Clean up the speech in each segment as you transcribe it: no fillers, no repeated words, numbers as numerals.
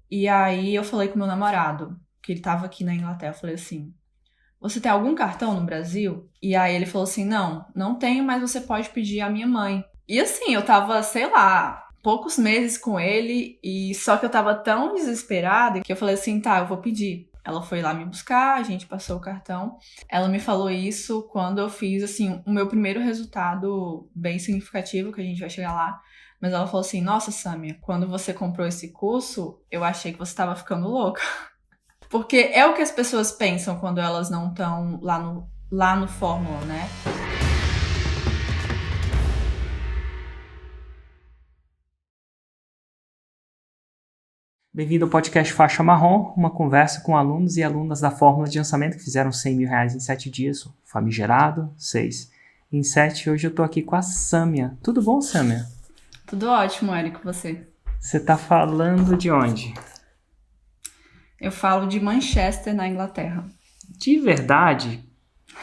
E aí eu falei com meu namorado, que ele tava aqui na Inglaterra, eu falei assim, você tem algum cartão no Brasil? E aí ele falou assim, não tenho, mas você pode pedir à minha mãe. E assim, eu tava, sei lá, poucos meses com ele, e só que eu tava tão desesperada que eu falei assim, tá, eu vou pedir. Ela foi lá me buscar, a gente passou o cartão. Ela me falou isso quando eu fiz, assim, o meu primeiro resultado bem significativo, que a gente vai chegar lá. Mas ela falou assim, nossa, Samia, quando você comprou esse curso, eu achei que você tava ficando louca. Porque é o que as pessoas pensam quando elas não estão lá no Fórmula, né? Bem-vindo ao podcast Faixa Marrom, uma conversa com alunos e alunas da Fórmula de Lançamento que fizeram R$ 100.000 em 7 dias, o famigerado 6 em 7. Hoje eu tô aqui com a Sâmia. Tudo bom, Sâmia? Tudo ótimo, Érico, você. Você tá falando de onde? Eu falo de Manchester, na Inglaterra. De verdade?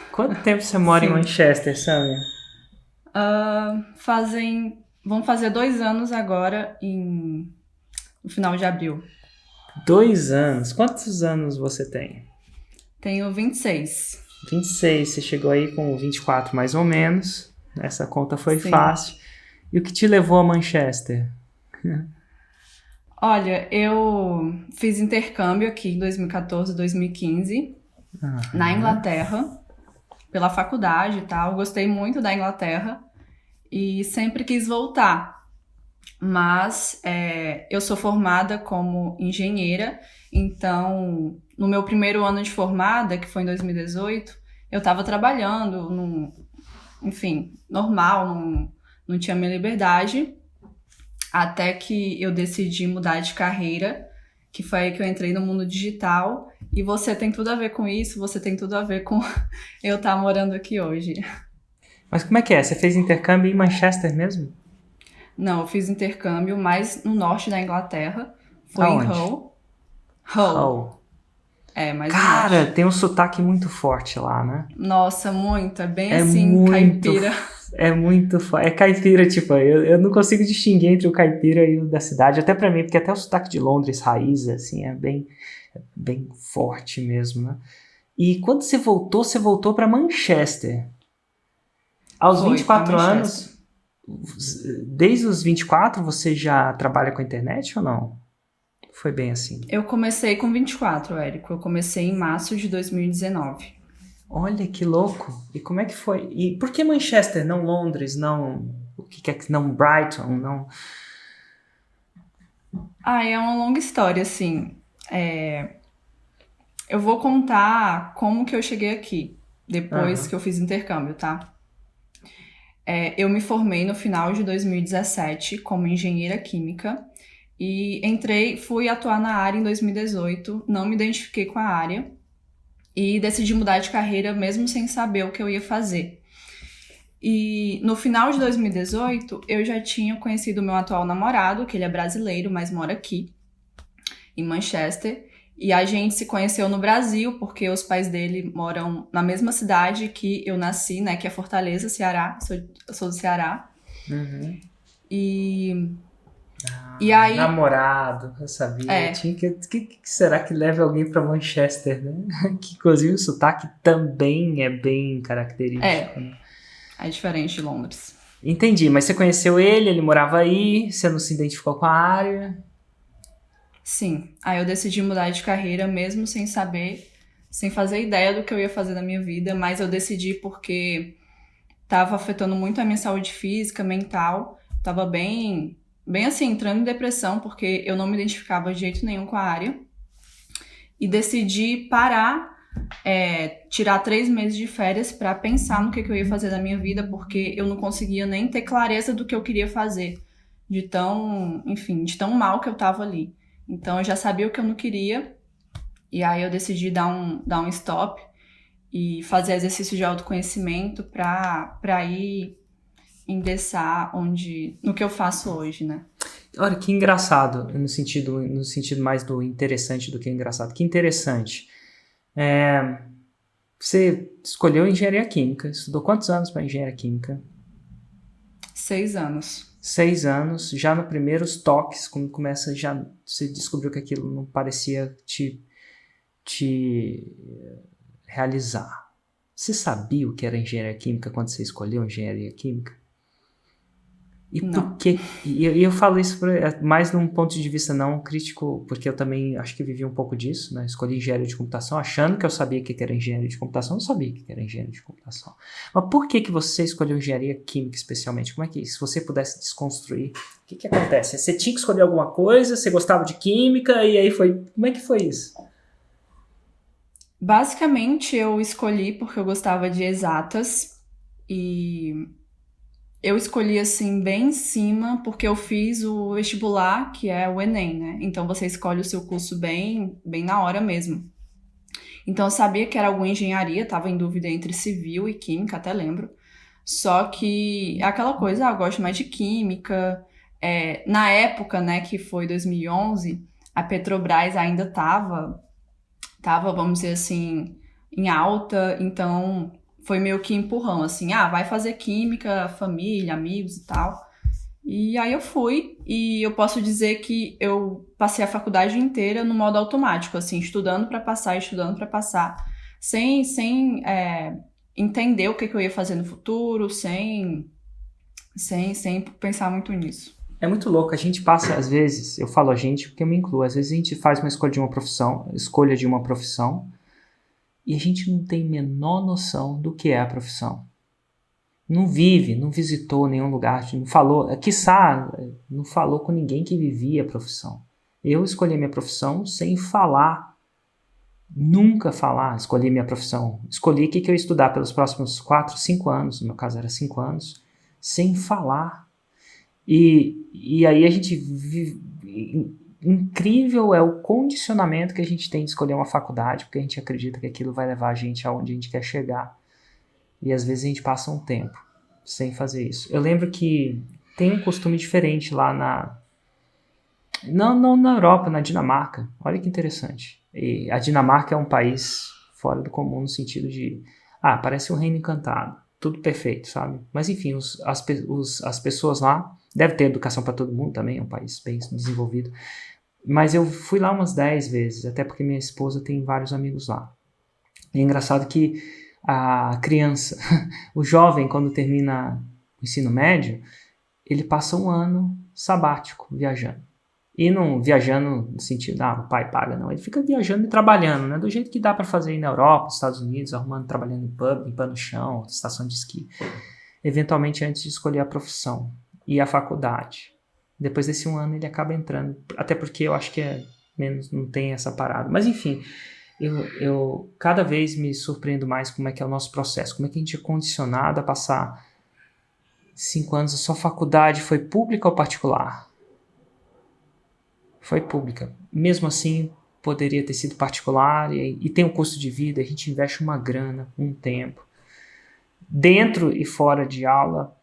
Quanto tempo você mora em Sim. Manchester, Sâmia? Vão fazer 2 anos agora, no final de abril. 2 anos. Quantos anos você tem? Tenho 26. 26. Você chegou aí com 24 mais ou menos. Essa conta foi Sim. fácil. E o que te levou a Manchester? Olha, eu fiz intercâmbio aqui em 2014, 2015, na Inglaterra, pela faculdade e tal. Gostei muito da Inglaterra e sempre quis voltar. Mas eu sou formada como engenheira, então no meu primeiro ano de formada, que foi em 2018, eu estava trabalhando, enfim, normal, não tinha minha liberdade, até que eu decidi mudar de carreira, que foi aí que eu entrei no mundo digital, e você tem tudo a ver com isso, você tem tudo a ver com eu estar morando aqui hoje. Mas como é que é? Você fez intercâmbio em Manchester mesmo? Não, eu fiz intercâmbio mais no norte da Inglaterra, foi em Aonde? Hull. Hull, Hull. mais no Cara, norte. tem um sotaque muito forte lá, né? Nossa, muito, é bem É assim, muito, caipira. é muito, é caipira, tipo, eu não consigo distinguir entre o caipira e o da cidade, até pra mim, porque até o sotaque de Londres, raiz, assim, bem forte mesmo, né? E quando você voltou pra Manchester. Aos vinte e Foi pra quatro Manchester. anos, desde os 24 você já trabalha com a internet ou não? Foi bem assim. Eu comecei com 24, Érico. Eu comecei em março de 2019. Olha que louco. E como é que foi? E por que Manchester, não Londres, não o que é que não Brighton, não? É uma longa história, assim. Eu vou contar como que eu cheguei aqui, depois que Aham. eu fiz intercâmbio, tá? Eu me formei no final de 2017 como engenheira química e fui atuar na área em 2018, não me identifiquei com a área e decidi mudar de carreira mesmo sem saber o que eu ia fazer. E no final de 2018, eu já tinha conhecido o meu atual namorado, que ele é brasileiro, mas mora aqui, em Manchester. E a gente se conheceu no Brasil, porque os pais dele moram na mesma cidade que eu nasci, né? Que é Fortaleza, Ceará. Eu sou do Ceará. Uhum. E, e aí, Namorado, eu sabia. é, Tinha que será que leva alguém para Manchester, né? Que inclusive o sotaque também é bem característico, é, né? é diferente de Londres. Entendi, mas você conheceu ele morava aí, você não se identificou com a área. Sim, aí eu decidi mudar de carreira mesmo sem saber, sem fazer ideia do que eu ia fazer na minha vida, mas eu decidi porque tava afetando muito a minha saúde física, mental. Tava bem assim, entrando em depressão, porque eu não me identificava de jeito nenhum com a área. E decidi parar, tirar 3 meses de férias para pensar no que eu ia fazer da minha vida, porque eu não conseguia nem ter clareza do que eu queria fazer. Enfim, de tão mal que eu tava ali. Então eu já sabia o que eu não queria, e aí eu decidi dar um stop e fazer exercício de autoconhecimento para ir ingressar no que eu faço hoje, né? Olha, que engraçado, no sentido mais do interessante do que engraçado. Que interessante. Você escolheu engenharia química, estudou quantos anos para engenharia química? 6 anos. 6 anos, já no primeiros toques, quando começa, já você descobriu que aquilo não parecia te realizar. Você sabia o que era engenharia química quando você escolheu engenharia química? E Não. por que? E eu falo isso mais num ponto de vista não crítico, porque eu também acho que vivi um pouco disso, né? Escolhi engenharia de computação, achando que eu sabia o que era engenharia de computação, não sabia o que era engenharia de computação. Mas por que você escolheu engenharia química especialmente? Como é que, se você pudesse desconstruir, o que acontece? Você tinha que escolher alguma coisa, você gostava de química, e aí foi. Como é que foi isso? Basicamente, eu escolhi porque eu gostava de exatas e eu escolhi assim bem em cima porque eu fiz o vestibular, que é o Enem, né? Então você escolhe o seu curso bem na hora mesmo. Então eu sabia que era alguma engenharia, tava em dúvida entre civil e química, até lembro. Só que é aquela coisa, eu gosto mais de química. Na época, né, que foi 2011, a Petrobras ainda tava, vamos dizer assim, em alta, então foi meio que empurrão, assim, vai fazer química, família, amigos e tal. E aí eu fui, e eu posso dizer que eu passei a faculdade inteira no modo automático, assim, estudando pra passar, sem entender o que eu ia fazer no futuro, sem pensar muito nisso. É muito louco, a gente passa, às vezes, eu falo a gente porque eu me incluo, às vezes a gente faz uma escolha de uma profissão, e a gente não tem a menor noção do que é a profissão. Não vive, não visitou nenhum lugar, não falou, quiçá, não falou com ninguém que vivia a profissão. Eu escolhi minha profissão sem falar, nunca falar, escolhi minha profissão. Escolhi o que eu ia estudar pelos próximos 4, 5 anos, no meu caso era 5 anos, sem falar. E aí a gente vive, incrível é o condicionamento que a gente tem de escolher uma faculdade, porque a gente acredita que aquilo vai levar a gente aonde a gente quer chegar. E às vezes a gente passa um tempo sem fazer isso. Eu lembro que tem um costume diferente lá não na Europa, na Dinamarca. Olha que interessante. E a Dinamarca é um país fora do comum no sentido de, parece um reino encantado. Tudo perfeito, sabe? Mas enfim, as pessoas lá, deve ter educação para todo mundo também, é um país bem desenvolvido. Mas eu fui lá umas 10 vezes, até porque minha esposa tem vários amigos lá. E é engraçado que a criança, o jovem, quando termina o ensino médio, ele passa um ano sabático viajando. E não viajando no sentido, o pai paga, não. Ele fica viajando e trabalhando, né? Do jeito que dá para fazer aí na Europa, nos Estados Unidos, trabalhando em pub, limpando o chão, estação de esqui. Eventualmente antes de escolher a profissão e a faculdade. Depois desse um ano ele acaba entrando, até porque eu acho que não tem essa parada. Mas enfim, eu cada vez me surpreendo mais como é que é o nosso processo, como é que a gente é condicionado a passar 5 anos. A sua faculdade foi pública ou particular? Foi pública. Mesmo assim, poderia ter sido particular e tem um custo de vida, a gente investe uma grana, um tempo, dentro e fora de aula,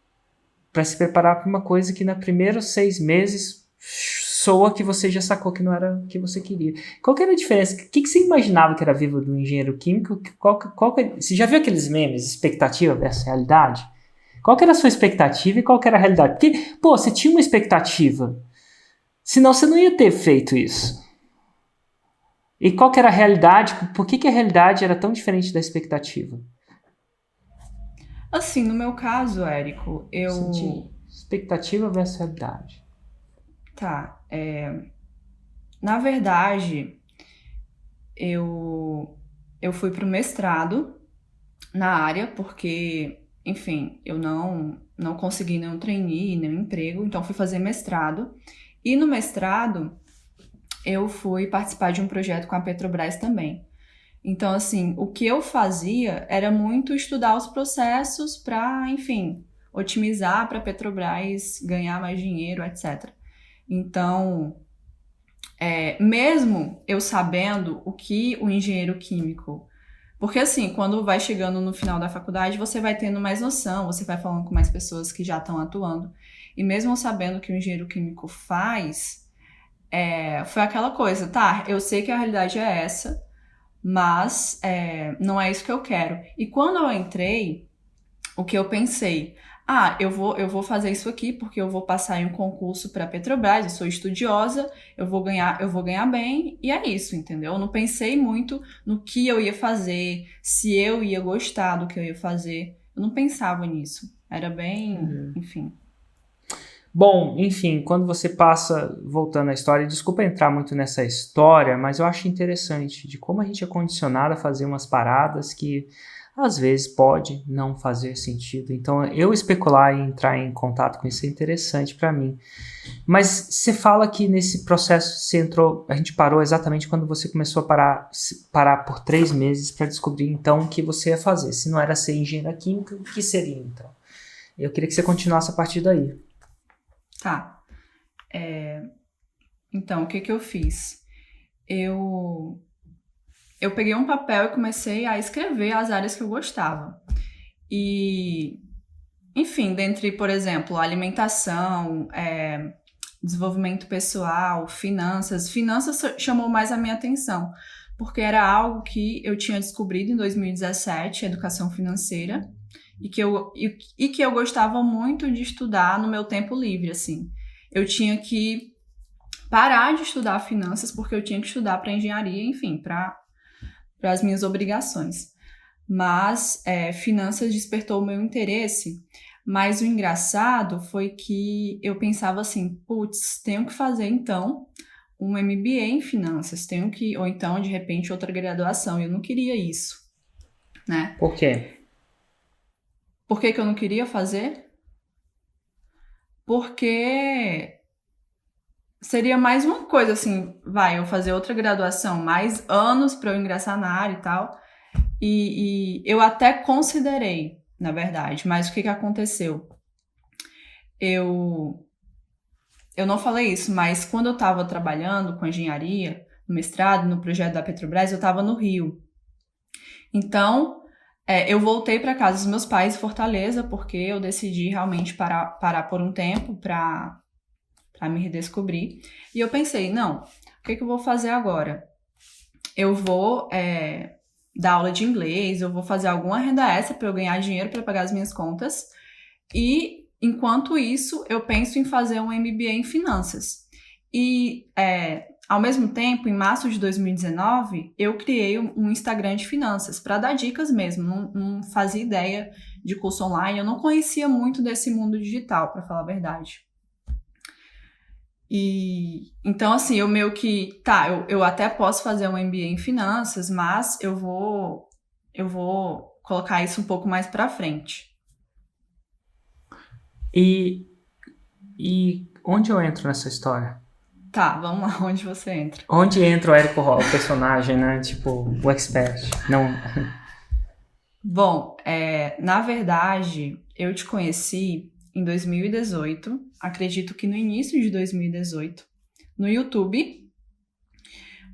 para se preparar para uma coisa que nos primeiros 6 meses soa que você já sacou que não era o que você queria. Qual que era a diferença? O que você imaginava que era a vida do engenheiro químico? Você já viu aqueles memes, expectativa versus realidade? Qual que era a sua expectativa e qual que era a realidade? Porque, você tinha uma expectativa, senão você não ia ter feito isso. E qual que era a realidade? Por que a realidade era tão diferente da expectativa? Assim, no meu caso, Érico, expectativa versus realidade. Tá. Na verdade, eu fui pro mestrado na área porque, enfim, eu não consegui nenhum trainee, nenhum emprego, então fui fazer mestrado. E no mestrado, eu fui participar de um projeto com a Petrobras também. Então, assim, o que eu fazia era muito estudar os processos para, enfim, otimizar para a Petrobras ganhar mais dinheiro, etc. Então, mesmo eu sabendo o que o engenheiro químico... Porque, assim, quando vai chegando no final da faculdade, você vai tendo mais noção, você vai falando com mais pessoas que já estão atuando. E mesmo sabendo o que o engenheiro químico faz, foi aquela coisa, tá, eu sei que a realidade é essa, mas não é isso que eu quero. E quando eu entrei, o que eu pensei? eu vou fazer isso aqui porque eu vou passar em um concurso para Petrobras, eu sou estudiosa, eu vou ganhar bem, e é isso, entendeu? Eu não pensei muito no que eu ia fazer, se eu ia gostar do que eu ia fazer. Eu não pensava nisso. Era bem, enfim. Bom, enfim, quando você passa, voltando à história, desculpa entrar muito nessa história, mas eu acho interessante de como a gente é condicionado a fazer umas paradas que às vezes pode não fazer sentido. Então, eu especular e entrar em contato com isso é interessante para mim. Mas você fala que nesse processo você entrou, a gente parou exatamente quando você começou a parar por 3 meses para descobrir então o que você ia fazer. Se não era ser engenheira química, o que seria então? Eu queria que você continuasse a partir daí. Tá. Então, o que que eu fiz? Eu peguei um papel e comecei a escrever as áreas que eu gostava. E, enfim, dentre, por exemplo, alimentação, desenvolvimento pessoal, finanças. Finanças chamou mais a minha atenção, porque era algo que eu tinha descobrido em 2017, educação financeira, e que eu gostava muito de estudar no meu tempo livre, assim. Eu tinha que parar de estudar finanças, porque eu tinha que estudar para engenharia, enfim, para as minhas obrigações. Mas finanças despertou o meu interesse. Mas o engraçado foi que eu pensava assim, putz, tenho que fazer então um MBA em finanças, ou então, de repente, outra graduação. Eu não queria isso, né? Por quê? Por que que eu não queria fazer? Porque seria mais uma coisa assim, eu fazer outra graduação, mais anos para eu ingressar na área e tal. E eu até considerei, na verdade, mas o que que aconteceu? Eu não falei isso, mas quando eu estava trabalhando com engenharia, no mestrado, no projeto da Petrobras, eu estava no Rio. Então, eu voltei para casa dos meus pais em Fortaleza, porque eu decidi realmente parar por um tempo para me redescobrir. E eu pensei, não, o que que eu vou fazer agora? Eu vou dar aula de inglês, eu vou fazer alguma renda extra para eu ganhar dinheiro para pagar as minhas contas. E, enquanto isso, eu penso em fazer um MBA em finanças. E, ao mesmo tempo, em março de 2019, eu criei um Instagram de finanças para dar dicas mesmo. Não fazia ideia de curso online, eu não conhecia muito desse mundo digital, para falar a verdade. E então, assim, eu meio que, eu até posso fazer um MBA em finanças, mas eu vou colocar isso um pouco mais pra frente. E onde eu entro nessa história? Tá, vamos lá, onde você entra? Onde entra o Érico Rocha, o personagem, né? Tipo, o expert. Não. Bom, na verdade, eu te conheci em 2018, acredito que no início de 2018, no YouTube,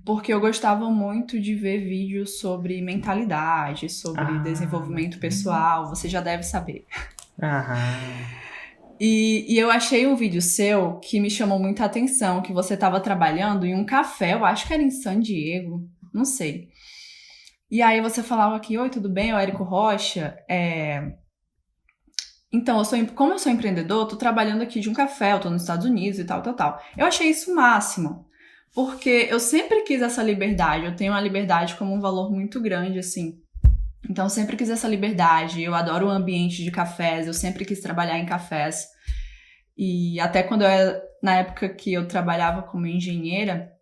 porque eu gostava muito de ver vídeos sobre mentalidade, sobre desenvolvimento pessoal, você já deve saber. Aham. E eu achei um vídeo seu que me chamou muita atenção, que você estava trabalhando em um café, eu acho que era em San Diego, não sei. E aí você falava aqui, oi, tudo bem? Eu, Érico Rocha, Então, como eu sou empreendedor, eu tô trabalhando aqui de um café, eu tô nos Estados Unidos e tal. Eu achei isso o máximo, porque eu sempre quis essa liberdade, eu tenho a liberdade como um valor muito grande, assim. Então, eu sempre quis essa liberdade, eu adoro o ambiente de cafés, eu sempre quis trabalhar em cafés. E até na época que eu trabalhava como engenheira,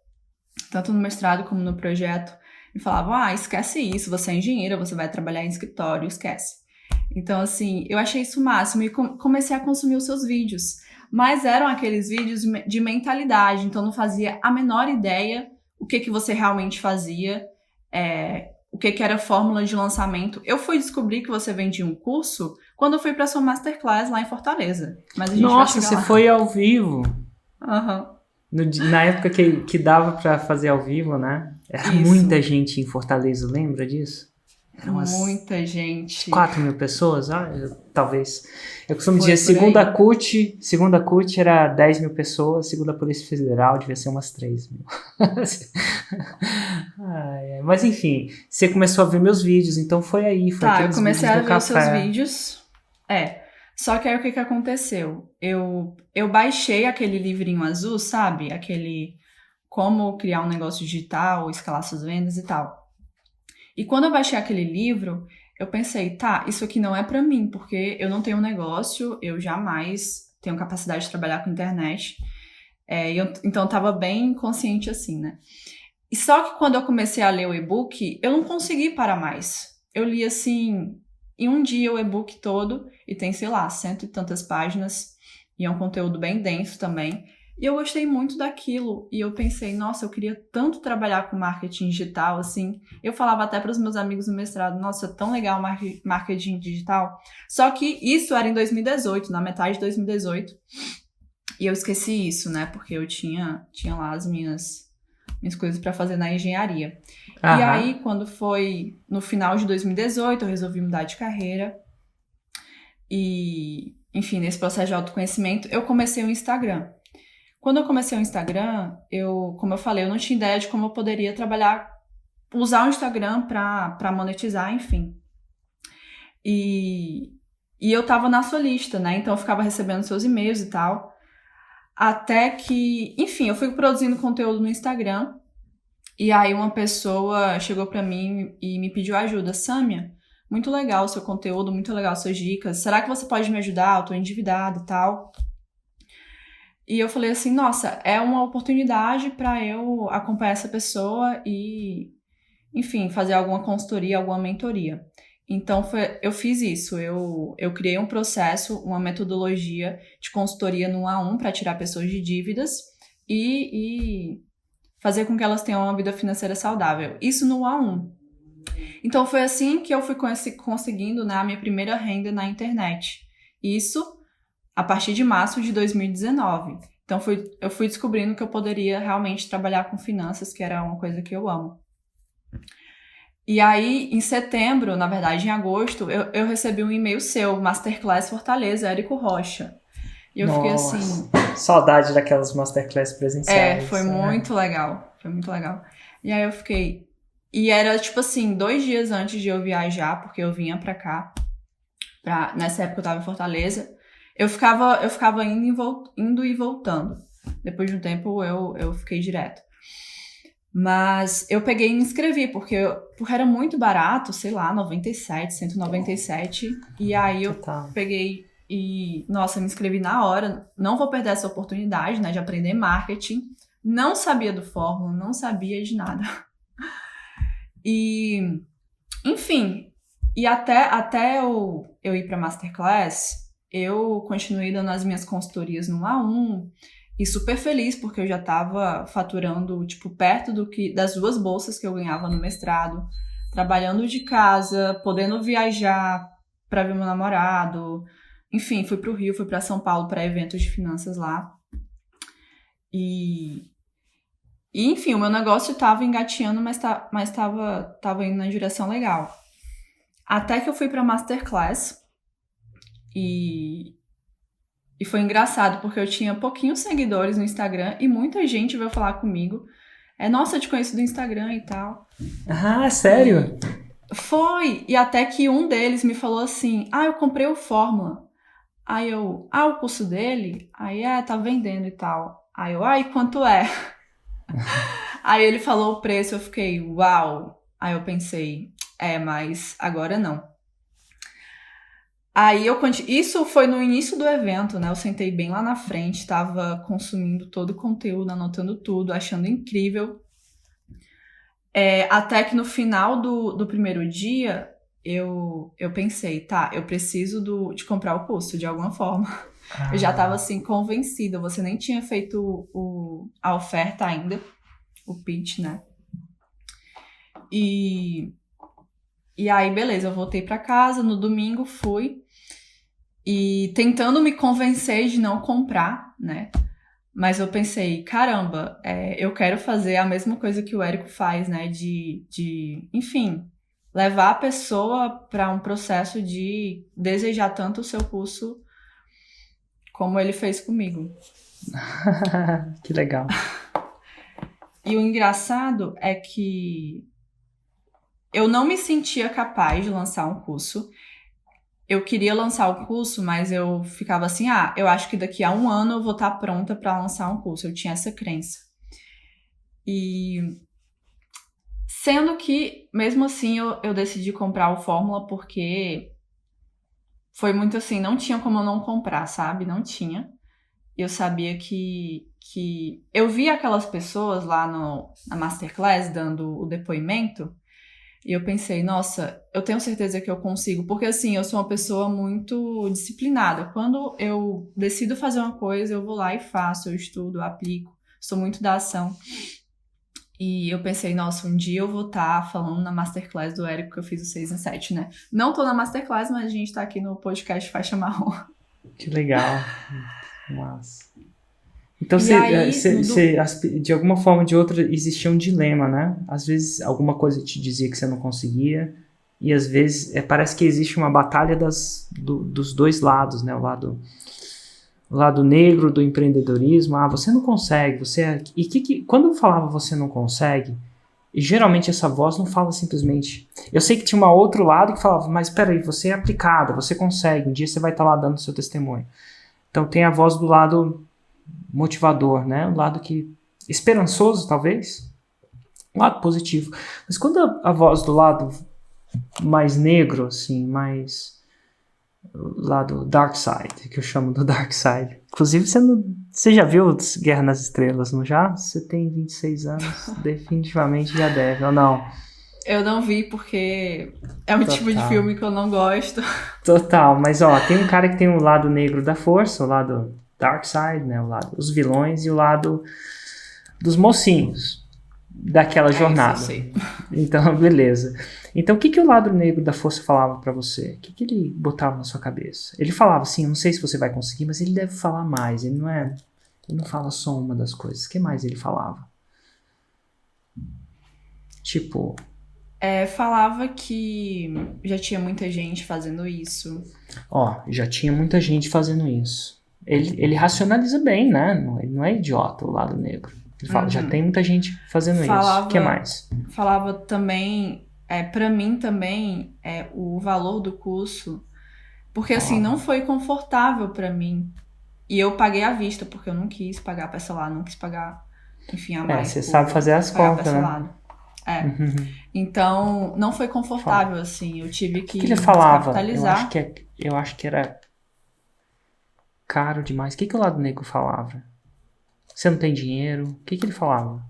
tanto no mestrado como no projeto, me falavam, esquece isso, você é engenheira, você vai trabalhar em escritório, esquece. Então, assim, eu achei isso o máximo e comecei a consumir os seus vídeos. Mas eram aqueles vídeos de mentalidade, então não fazia a menor ideia o que você realmente fazia, o que era a fórmula de lançamento. Eu fui descobrir que você vendia um curso quando eu fui para sua masterclass lá em Fortaleza. Mas a gente Nossa, vai chegar lá. Você foi ao vivo? Aham. Na época que dava pra fazer ao vivo, né? Era Isso. muita gente em Fortaleza, lembra disso? Eram muita gente. 4.000 pessoas, talvez. Eu costumo Foi dizer, por segunda CUT era 10.000 pessoas, segunda Polícia Federal devia ser umas 3.000. Mas enfim, você começou a ver meus vídeos, então foi aí, foi aqueles eu comecei vídeos a do ver os seus café. vídeos. Só que aí o que aconteceu? Eu baixei aquele livrinho azul, sabe? Aquele como criar um negócio digital, escalar suas vendas e tal. E quando eu baixei aquele livro, eu pensei, tá, isso aqui não é pra mim, porque eu não tenho um negócio, eu jamais tenho capacidade de trabalhar com internet. Então eu tava bem consciente assim, né? E só que quando eu comecei a ler o e-book, eu não consegui parar mais. Eu li assim, em um dia o e-book todo, e tem, sei lá, cento e tantas páginas, e é um conteúdo bem denso também. E eu gostei muito daquilo, e eu pensei, nossa, eu queria tanto trabalhar com marketing digital, assim. Eu falava até para os meus amigos no mestrado, nossa, é tão legal marketing digital. Só que isso era em 2018, na metade de 2018, e eu esqueci isso, né, porque eu tinha lá as minhas coisas para fazer na engenharia. E Aham. aí, quando foi no final de 2018, eu resolvi mudar de carreira. E, enfim, nesse processo de autoconhecimento, eu comecei o Instagram. Quando eu comecei o Instagram, como eu falei, eu não tinha ideia de como eu poderia trabalhar, usar o Instagram para monetizar, enfim. E eu tava na sua lista, né? Então eu ficava recebendo seus e-mails e tal. Até que, enfim, eu fui produzindo conteúdo no Instagram. E aí uma pessoa chegou pra mim e me pediu ajuda. Sâmia, muito legal o seu conteúdo, muito legal suas dicas. Será que você pode me ajudar? Eu tô endividada e tal. E eu falei assim, nossa, é uma oportunidade pra eu acompanhar essa pessoa e, enfim, fazer alguma consultoria, alguma mentoria. Então eu fiz isso, eu criei um processo, uma metodologia de consultoria no A1 para tirar pessoas de dívidas e fazer com que elas tenham uma vida financeira saudável. Isso no A1. Então foi assim que eu fui conseguindo, né, a minha primeira renda na internet. Isso a partir de março de 2019. Então eu fui descobrindo que eu poderia realmente trabalhar com finanças, que era uma coisa que eu amo. E aí, em setembro, na verdade, em agosto, eu recebi um e-mail seu, Masterclass Fortaleza, Érico Rocha. E eu fiquei Nossa, assim, saudade daquelas masterclass foi presenciais. muito legal, foi muito legal. E aí eu fiquei, e era tipo assim, 2 dias antes de eu viajar, porque eu vinha pra cá, nessa época eu tava em Fortaleza, eu ficava indo e voltando. Depois de um tempo eu fiquei direto. Mas eu peguei e me inscrevi, porque era muito barato, sei lá, 97, 197. E aí eu Total. peguei e, nossa, me inscrevi na hora. Não vou perder essa oportunidade, né, de aprender marketing. Não sabia do Fórmula, não sabia de nada. E, enfim, e até eu ir para Masterclass, eu continuei dando as minhas consultorias no A1 e super feliz porque eu já estava faturando tipo perto das 2 bolsas que eu ganhava no mestrado, trabalhando de casa, podendo viajar para ver meu namorado. Enfim, fui para o Rio, fui para São Paulo para eventos de finanças lá. E enfim, o meu negócio estava engateando, mas tava indo na direção legal. Até que eu fui pra Masterclass e foi engraçado, porque eu tinha pouquinhos seguidores no Instagram e muita gente veio falar comigo. Nossa, eu te conheço do Instagram e tal. Ah, sério? Foi! E até que um deles me falou assim, eu comprei o Fórmula. Aí eu, o curso dele? Aí, tá vendendo e tal. Aí eu, e quanto é? Aí ele falou o preço, eu fiquei, uau! Aí eu pensei, mas agora não. Aí isso foi no início do evento, né? Eu sentei bem lá na frente, tava consumindo todo o conteúdo, anotando tudo, achando incrível. Até que no final do primeiro dia, eu pensei, tá, eu preciso de comprar o curso de alguma forma. Eu já tava assim, convencida, você nem tinha feito a oferta ainda, o pitch, né? E aí, beleza, eu voltei pra casa, no domingo fui, e tentando me convencer de não comprar, né? Mas eu pensei, caramba, eu quero fazer a mesma coisa que o Érico faz, né? Enfim, levar a pessoa para um processo de desejar tanto o seu curso como ele fez comigo. Que legal. E o engraçado é que eu não me sentia capaz de lançar um curso. eu queria lançar o curso, mas eu ficava assim, eu acho que daqui a 1 ano eu vou estar pronta para lançar um curso. Eu tinha essa crença. E sendo que, mesmo assim, eu decidi comprar o Fórmula porque foi muito assim, não tinha como eu não comprar, sabe? Não tinha. Eu sabia que... Eu vi aquelas pessoas lá na Masterclass dando o depoimento e eu pensei, nossa, eu tenho certeza que eu consigo. Porque assim, eu sou uma pessoa muito disciplinada. Quando eu decido fazer uma coisa, eu vou lá e faço, eu estudo, eu aplico. Sou muito da ação. E eu pensei, nossa, um dia eu vou estar falando na Masterclass do Érico que eu fiz o 6 em 7, né? Não tô na Masterclass, mas a gente tá aqui no podcast Faixa Marrom. Que legal. Mas... Então, E aí, de alguma forma ou de outra, existia um dilema, né? Às vezes, alguma coisa te dizia que você não conseguia, e às vezes, parece que existe uma batalha dos dois lados, né? O lado negro do empreendedorismo. Você não consegue, quando eu falava você não consegue, geralmente essa voz não fala simplesmente... Eu sei que tinha um outro lado que falava, mas peraí, você é aplicada, você consegue, um dia você vai estar lá dando seu testemunho. Então, tem a voz do lado motivador, né? Um lado que esperançoso, talvez, um lado positivo. Mas quando a voz do lado mais negro, assim, mais lado dark side, que eu chamo do dark side. Inclusive, você já viu Guerra nas Estrelas, não já? Você tem 26 anos, definitivamente já deve, ou não? Eu não vi porque é um tipo de filme que eu não gosto. Total, mas tem um cara que tem o lado negro da força, o lado dark side, né? O lado dos vilões e o lado dos mocinhos daquela jornada. Isso eu sei. Então, beleza. Então, o que o lado negro da força falava pra você? O que ele botava na sua cabeça? Ele falava assim, não sei se você vai conseguir, mas ele deve falar mais. Ele não fala só uma das coisas. O que mais ele falava? Tipo... falava que já tinha muita gente fazendo isso. Já tinha muita gente fazendo isso. Ele racionaliza bem, né? Ele não é idiota, o lado negro. Ele fala, já tem muita gente fazendo isso. O que mais? Falava também, pra mim também, o valor do curso. Porque assim, não foi confortável pra mim. E eu paguei à vista, porque eu não quis pagar parcelado, não quis pagar, enfim, a mais. Você sabe fazer as contas, né? Então, não foi confortável, assim. Eu tive que ele falava? capitalizar. Eu acho que era caro demais. O que o lado negro falava? Você não tem dinheiro? O que ele falava?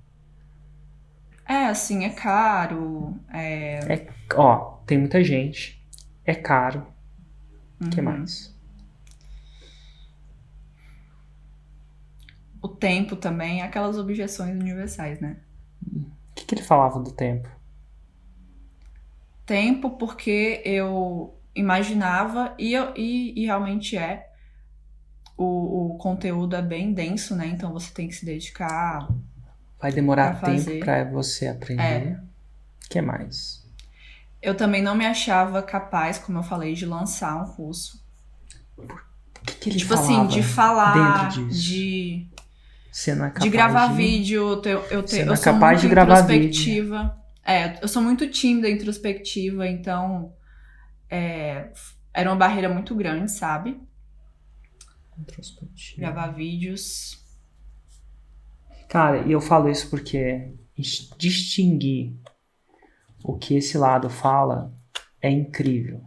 Assim, é caro. Tem muita gente. É caro. O que mais? O tempo também, aquelas objeções universais, né? O que ele falava do tempo? Tempo porque eu imaginava, e realmente o conteúdo é bem denso, né? Então você tem que se dedicar. Vai demorar tempo pra você aprender. O que mais? Eu também não me achava capaz, como eu falei, de lançar um curso. O que ele tipo falava assim, de falar, dentro disso? Você não é capaz de gravar vídeo. Você não é sou capaz muito de gravar introspectiva. vídeo. Eu sou muito tímida, introspectiva, então era uma barreira muito grande, sabe? Introspectiva. Gravar vídeos. Cara, e eu falo isso porque distinguir o que esse lado fala é incrível.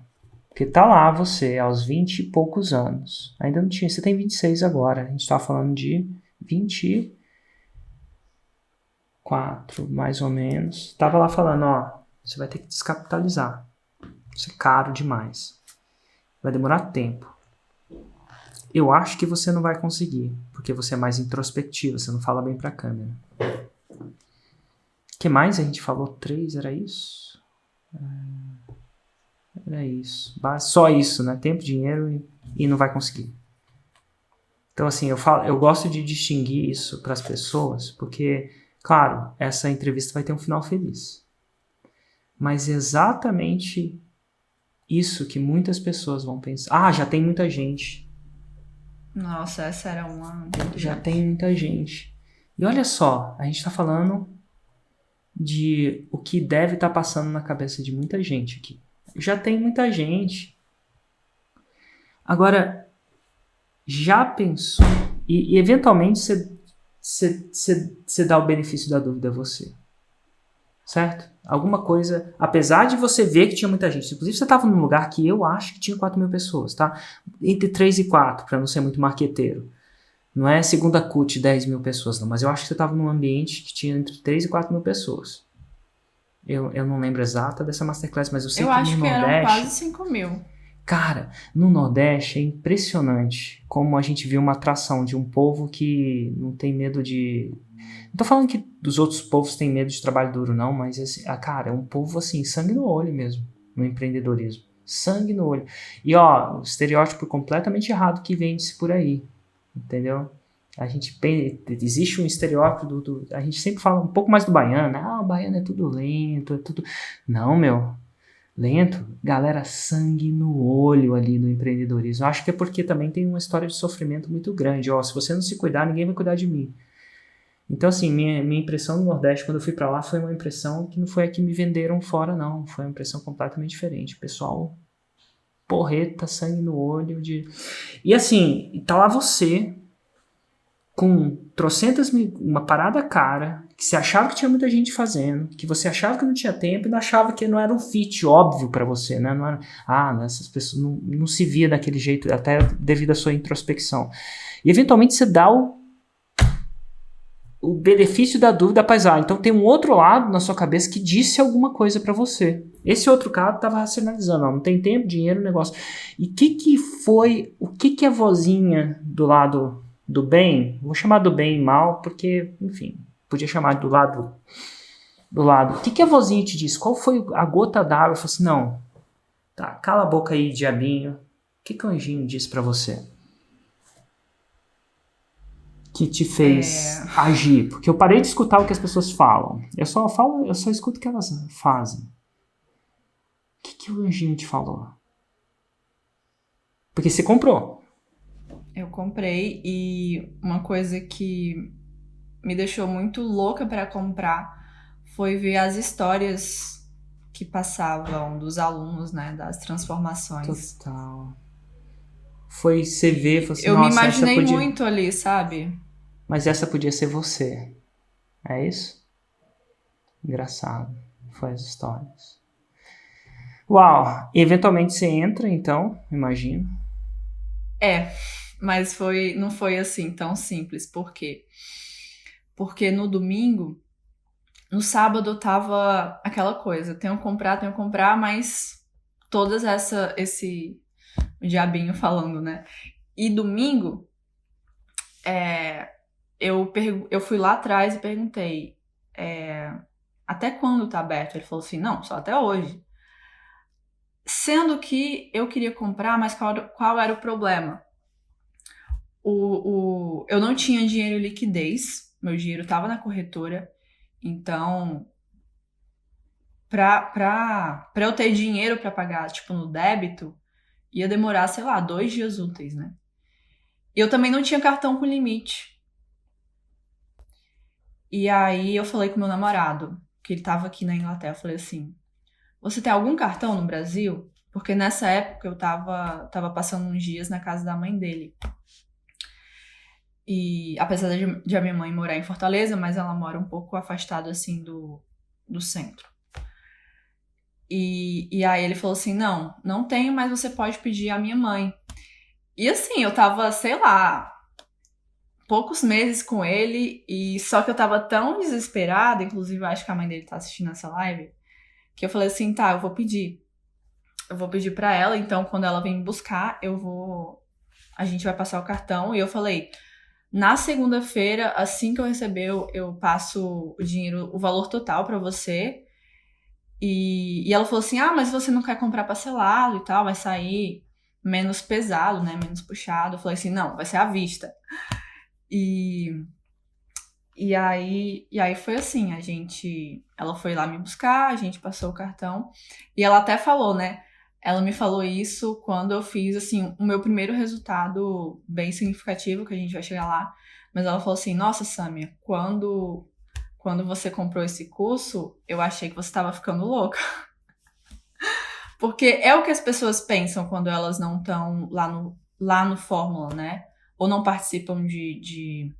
Porque tá lá você, aos 20 e poucos anos. Ainda não tinha, você tem 26 agora. A gente tá falando de 24, mais ou menos. Tava lá falando, você vai ter que descapitalizar. Isso é caro demais. Vai demorar tempo. Eu acho que você não vai conseguir, porque você é mais introspectiva, você não fala bem pra câmera. O que mais a gente falou? 3, era isso? Era isso. Só isso, né? Tempo, dinheiro e não vai conseguir. Então, assim, eu gosto de distinguir isso para as pessoas, porque, claro, essa entrevista vai ter um final feliz. Mas exatamente isso que muitas pessoas vão pensar. Já tem muita gente. Nossa, essa era uma... Já tem muita gente. E olha só, a gente tá falando de o que deve estar passando na cabeça de muita gente aqui. Já tem muita gente. Agora, já pensou? E eventualmente você dá o benefício da dúvida a você. Certo? Alguma coisa, apesar de você ver que tinha muita gente, inclusive você estava num lugar que eu acho que tinha 4.000 pessoas, tá? Entre 3 e 4, para não ser muito marqueteiro. Não é segunda CUT 10.000 pessoas, não, mas eu acho que você estava num ambiente que tinha entre 3 e 4.000 pessoas. Eu não lembro exata dessa masterclass, mas eu sei Eu que no acho que eram quase Nordeste... 5.000. Cara, no Nordeste é impressionante como a gente viu uma atração de um povo que não tem medo de... Não tô falando que dos outros povos têm medo de trabalho duro, não, mas assim, cara, é um povo assim, sangue no olho mesmo, no empreendedorismo. Sangue no olho. E ó, o estereótipo completamente errado que vende-se por aí, entendeu? A gente existe um estereótipo a gente sempre fala um pouco mais do baiano, né? Ah, o baiano é tudo lento, é tudo... Não, meu, lento, galera, sangue no olho ali no empreendedorismo. Acho que é porque também tem uma história de sofrimento muito grande. Ó, se você não se cuidar, ninguém vai cuidar de mim. Então, assim, minha impressão no Nordeste, quando eu fui pra lá, foi uma impressão que não foi a que me venderam fora, não. Foi uma impressão completamente diferente. Pessoal, porreta, sangue no olho. E assim, tá lá você, com trocentas mil, uma parada cara, que você achava que tinha muita gente fazendo, que você achava que não tinha tempo e não achava que não era um fit óbvio pra você, né? Não era, essas pessoas não se via daquele jeito, até devido à sua introspecção. E eventualmente você dá o benefício da dúvida, então tem um outro lado na sua cabeça que disse alguma coisa pra você. Esse outro cara estava racionalizando, não tem tempo, dinheiro, negócio. E o que a vozinha do lado do bem, vou chamar do bem e mal, porque, enfim, podia chamar do lado, o que a vozinha te disse? Qual foi a gota d'água? Falei assim, não, tá, cala a boca aí, diabinho. O que o anjinho disse pra você? Que te fez agir? Porque eu parei de escutar o que as pessoas falam. Eu só escuto o que elas fazem. O que o anjinho te falou? Porque você comprou. Eu comprei e uma coisa que me deixou muito louca para comprar foi ver as histórias que passavam dos alunos, né, das transformações. Total. Foi você ver, falou assim, Eu me nossa, essa imaginei podia... muito ali, sabe? Mas essa podia ser você. É isso? Engraçado. Foi as histórias. Uau! E eventualmente você entra, então, imagino. Mas não foi assim tão simples. Por quê? Porque no domingo, no sábado tava aquela coisa, tenho que comprar, mas todas esse diabinho falando, né? E domingo, eu fui lá atrás e perguntei, até quando tá aberto? Ele falou assim, não, só até hoje. Sendo que eu queria comprar, mas qual era o problema? Eu não tinha dinheiro em liquidez, meu dinheiro estava na corretora, então pra eu ter dinheiro pra pagar, tipo, no débito, ia demorar, sei lá, 2 dias úteis, né? E eu também não tinha cartão com limite. E aí eu falei com meu namorado, que ele tava aqui na Inglaterra, eu falei assim, você tem algum cartão no Brasil? Porque nessa época eu tava passando uns dias na casa da mãe dele. E apesar de a minha mãe morar em Fortaleza, mas ela mora um pouco afastada, assim, do centro. E aí ele falou assim, não tenho, mas você pode pedir à minha mãe. E assim, eu tava, sei lá, poucos meses com ele, e só que eu tava tão desesperada, inclusive eu acho que a mãe dele tá assistindo essa live, que eu falei assim, tá, eu vou pedir. Eu vou pedir pra ela, então quando ela vem me buscar, a gente vai passar o cartão. E eu falei, na segunda-feira, assim que eu receber, eu passo o dinheiro, o valor total pra você. E ela falou assim, mas você não quer comprar parcelado e tal, vai sair menos pesado, né, menos puxado. Eu falei assim, não, vai ser à vista. E aí foi assim, ela foi lá me buscar, a gente passou o cartão, e ela até falou, né, ela me falou isso quando eu fiz, assim, o meu primeiro resultado bem significativo, que a gente vai chegar lá, mas ela falou assim, nossa, Sâmia, quando você comprou esse curso, eu achei que você estava ficando louca. Porque é o que as pessoas pensam quando elas não estão lá no Fórmula, né? Ou não participam de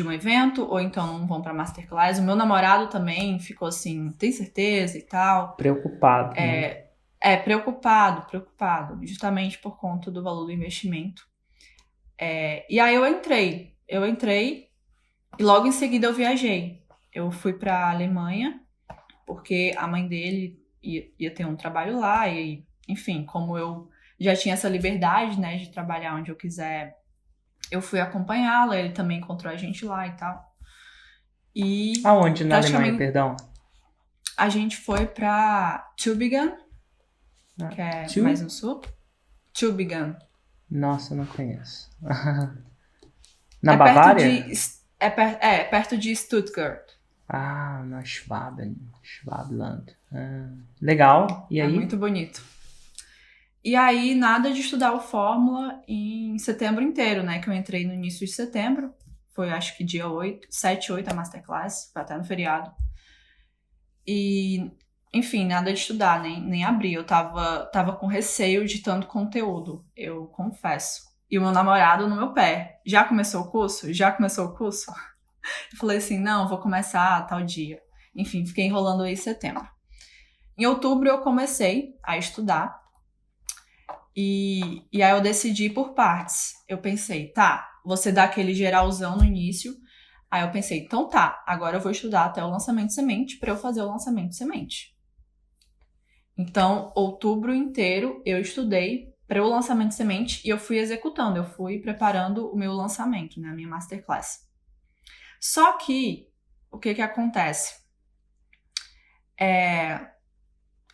um evento, ou então não vão pra Masterclass. O meu namorado também ficou assim, tem certeza e tal. Preocupado, né? Preocupado, justamente por conta do valor do investimento. E aí eu entrei e logo em seguida eu viajei. Eu fui pra Alemanha, porque a mãe dele ia ter um trabalho lá, e enfim, como eu já tinha essa liberdade, né, de trabalhar onde eu quiser, eu fui acompanhá-la, ele também encontrou a gente lá e tal. E Aonde na Alemanha, praticamente perdão? a gente foi pra Tübingen, que é mais no sul. Tübingen. Nossa, eu não conheço. Na É Bavária? perto de Stuttgart. Ah, na Schwabland. Legal. E É aí? muito bonito. E aí, nada de estudar o Fórmula em setembro inteiro, né? Que eu entrei no início de setembro. Foi, acho que dia 8, 7, 8 a Masterclass. Foi até no feriado. E, enfim, nada de estudar, nem abri. Eu tava com receio de tanto conteúdo, eu confesso. E o meu namorado no meu pé. Já começou o curso? Já começou o curso? Eu falei assim, não, vou começar tal dia. Enfim, fiquei enrolando aí em setembro. Em outubro eu comecei a estudar. E aí eu decidi por partes. Eu pensei, tá, você dá aquele geralzão no início. Aí eu pensei, então tá, agora eu vou estudar até o lançamento de semente para eu fazer o lançamento de semente. Então, outubro inteiro eu estudei para o lançamento de semente e eu fui executando, eu fui preparando o meu lançamento, né, a minha masterclass. Só que, o que acontece?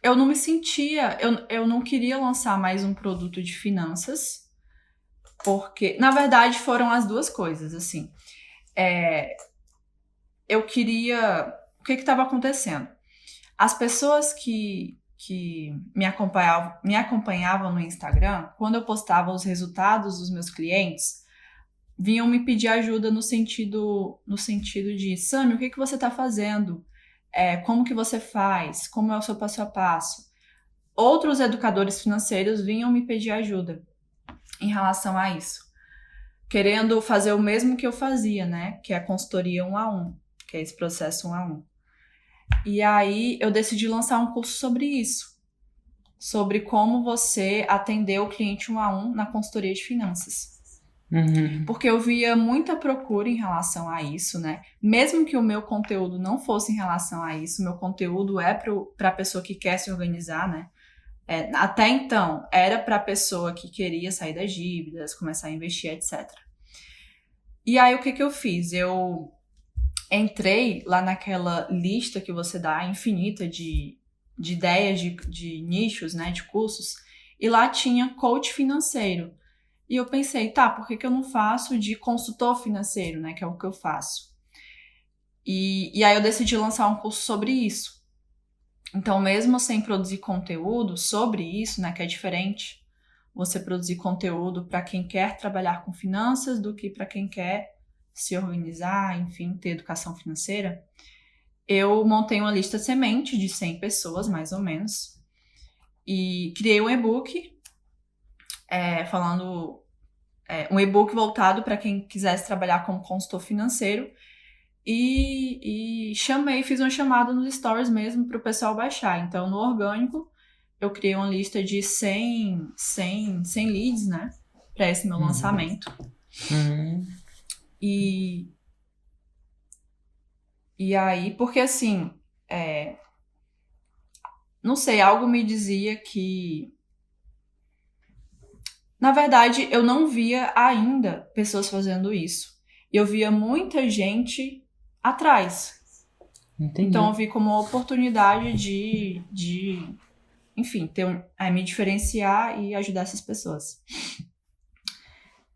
Eu não me sentia, eu não queria lançar mais um produto de finanças, porque, na verdade, foram as duas coisas, assim. Eu queria... O que estava acontecendo? As pessoas que me acompanhavam no Instagram, quando eu postava os resultados dos meus clientes, vinham me pedir ajuda no sentido de, Sami, o que você está fazendo? Como que você faz? Como é o seu passo a passo? Outros educadores financeiros vinham me pedir ajuda em relação a isso, querendo fazer o mesmo que eu fazia, né? Que é a consultoria 1 a 1, que é esse processo 1 a 1. E aí eu decidi lançar um curso sobre isso, sobre como você atender o cliente 1 a 1 na consultoria de finanças. Porque eu via muita procura em relação a isso, né? Mesmo que o meu conteúdo não fosse em relação a isso, meu conteúdo é para a pessoa que quer se organizar, né? Até então, era para a pessoa que queria sair das dívidas, começar a investir, etc. E aí, o que eu fiz? Eu entrei lá naquela lista que você dá, infinita de ideias, de nichos, né? De cursos. E lá tinha coach financeiro. E eu pensei, tá, por que eu não faço de consultor financeiro, né? Que é o que eu faço. E aí eu decidi lançar um curso sobre isso. Então, mesmo sem produzir conteúdo sobre isso, né? Que é diferente você produzir conteúdo para quem quer trabalhar com finanças do que para quem quer se organizar, enfim, ter educação financeira. Eu montei uma lista semente de 100 pessoas, mais ou menos. E criei um e-book um e-book voltado para quem quisesse trabalhar como consultor financeiro e fiz uma chamada nos stories mesmo para o pessoal baixar. Então, no orgânico, eu criei uma lista de 100 leads, né, para esse meu lançamento. E aí, porque assim, não sei, algo me dizia que, na verdade, eu não via ainda pessoas fazendo isso. Eu via muita gente atrás. Entendi. Então eu vi como uma oportunidade de enfim, me diferenciar e ajudar essas pessoas.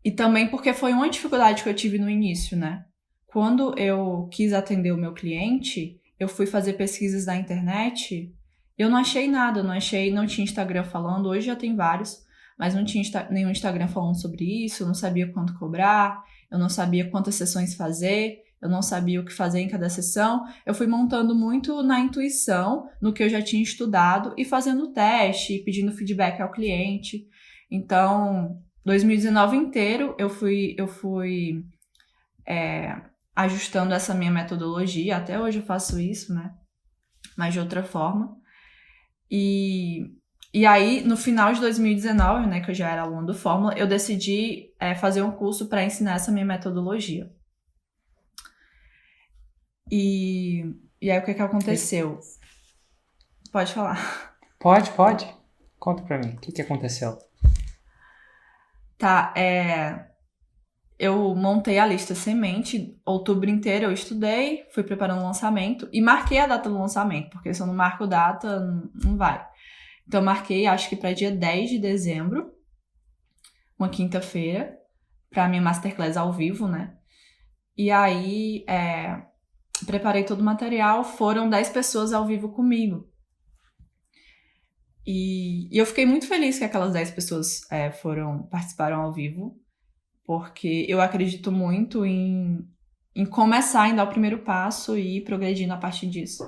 E também porque foi uma dificuldade que eu tive no início, né? Quando eu quis atender o meu cliente, eu fui fazer pesquisas na internet, eu não achei nada, não tinha Instagram falando, hoje já tem vários, mas não tinha nenhum Instagram falando sobre isso, eu não sabia quanto cobrar, eu não sabia quantas sessões fazer, eu não sabia o que fazer em cada sessão. Eu fui montando muito na intuição, no que eu já tinha estudado, e fazendo teste, pedindo feedback ao cliente. Então, 2019 inteiro, eu fui ajustando essa minha metodologia. Até hoje eu faço isso, né? Mas de outra forma. E aí, no final de 2019, né, que eu já era aluna do Fórmula, eu decidi fazer um curso para ensinar essa minha metodologia. E aí, o que aconteceu? Pode falar. Pode. Conta pra mim, o que aconteceu? Tá, eu montei a lista semente, outubro inteiro eu estudei, fui preparando o lançamento e marquei a data do lançamento, porque se eu não marco data, não vai. Então, eu marquei, acho que para dia 10 de dezembro, uma quinta-feira, para minha masterclass ao vivo, né? E aí, preparei todo o material, foram 10 pessoas ao vivo comigo. E eu fiquei muito feliz que aquelas 10 pessoas participaram ao vivo, porque eu acredito muito em começar, em dar o primeiro passo e ir progredindo a partir disso.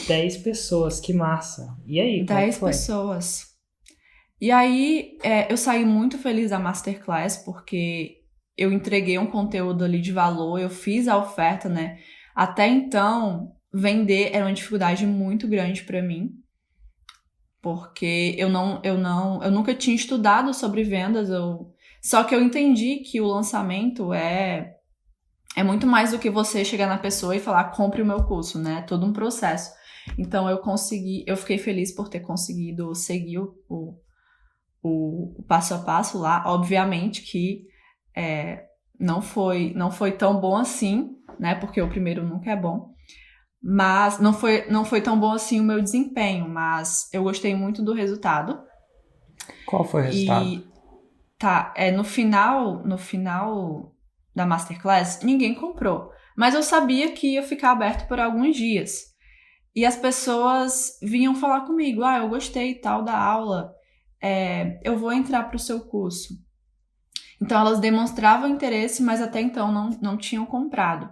10 pessoas, que massa. E aí, como 10 foi? pessoas. E aí, eu saí muito feliz da Masterclass, porque eu entreguei um conteúdo ali de valor, eu fiz a oferta, né? Até então, vender era uma dificuldade muito grande para mim, porque eu nunca tinha estudado sobre vendas, só que eu entendi que o lançamento é muito mais do que você chegar na pessoa e falar, compre o meu curso, né? É todo um processo. Então, eu fiquei feliz por ter conseguido seguir o passo a passo lá. Obviamente que não foi tão bom assim, né? Porque o primeiro nunca é bom. Mas não foi tão bom assim o meu desempenho, mas eu gostei muito do resultado. Qual foi o resultado? E no final da Masterclass, ninguém comprou. Mas eu sabia que ia ficar aberto por alguns dias. E as pessoas vinham falar comigo, eu gostei e tal da aula, eu vou entrar para o seu curso. Então elas demonstravam interesse, mas até então não tinham comprado.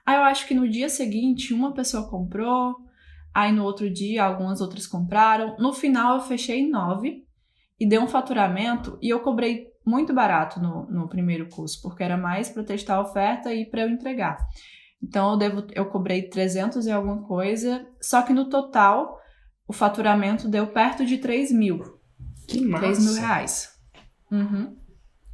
Aí eu acho que no dia seguinte uma pessoa comprou, aí no outro dia algumas outras compraram. No final eu fechei 9 e dei um faturamento e eu cobrei muito barato no primeiro curso, porque era mais para testar a oferta e para eu entregar. Então eu cobrei 300 e alguma coisa, só que no total o faturamento deu perto de 3 mil. Que massa! 3 mil reais. Uhum.